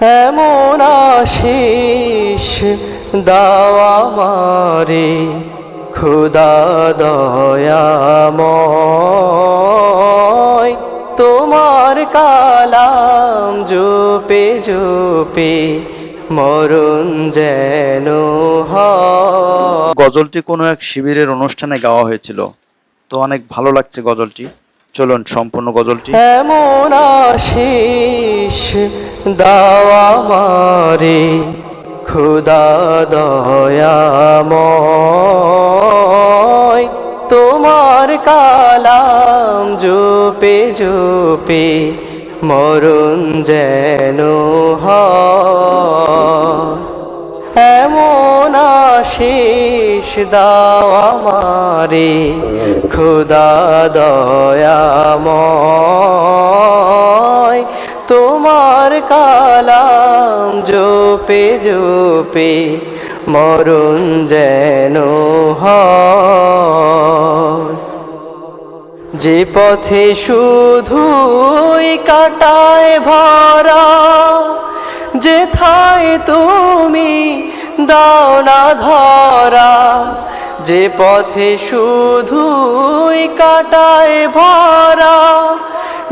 এমন আশিস দাও আমারে খোদা দয়াময়, তোমার কালাম জপে জপে মরণ যেন হয়। গজলটি কোনো এক শিবিরের অনুষ্ঠানে গাওয়া হয়েছিল, তো অনেক ভালো লাগছে গজলটি। চলুন সম্পূর্ণ গজলটি। এমন আশিস দাও আমারে খোদা দয়াময়, তোমার কালাম জপে জপে মরণ যেন হয়। এমন আশিস দাও আমারে খোদা দয়াময়, তোমার কালাম জপে জপে মরণ যেন হয়। যে পথে শুধুই কাটায় ভরা, যেথায় তুমি দাও না ধরা, যে পথে শুধুই কাটায় ভরা,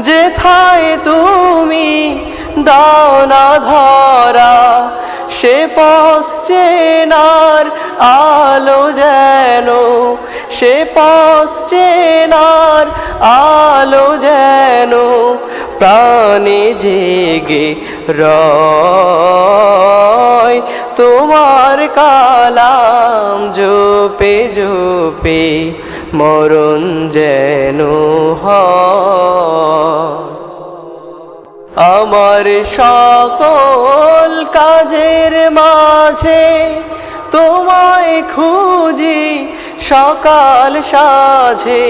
যেথায় তুমি দাও না ধরা, সে পথ চেনার আলো যেন, সে পথ চেনার আলো যেন প্রাণে জেগে রয়, তোমার কালাম জপে জপে মরণ যেন হয়। আমার সকল কাজের মাঝে তোমায় খুঁজি সকাল সাঝে,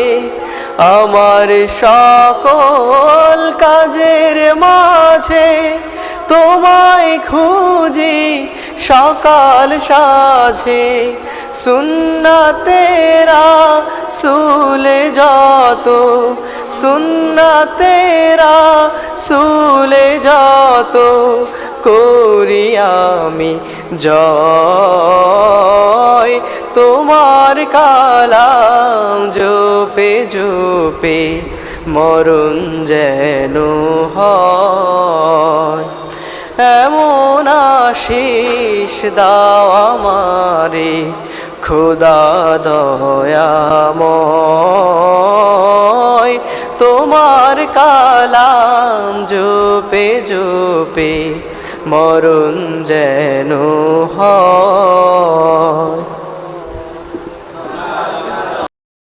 আমার সকল কাজের মাঝে তোমায় খুঁজি সকাল সাঝে। সুন্নাতেরা সুলে যত, সুন্নাতেরা সুলে যত করি আমি জয়, তোমার কালাম জপে জপে মরণ যেন হয়। এমন আশিস দাও আমারে খোদা দয়াময়, তোমার কালাম জপে জপে মরণ যেন হয়।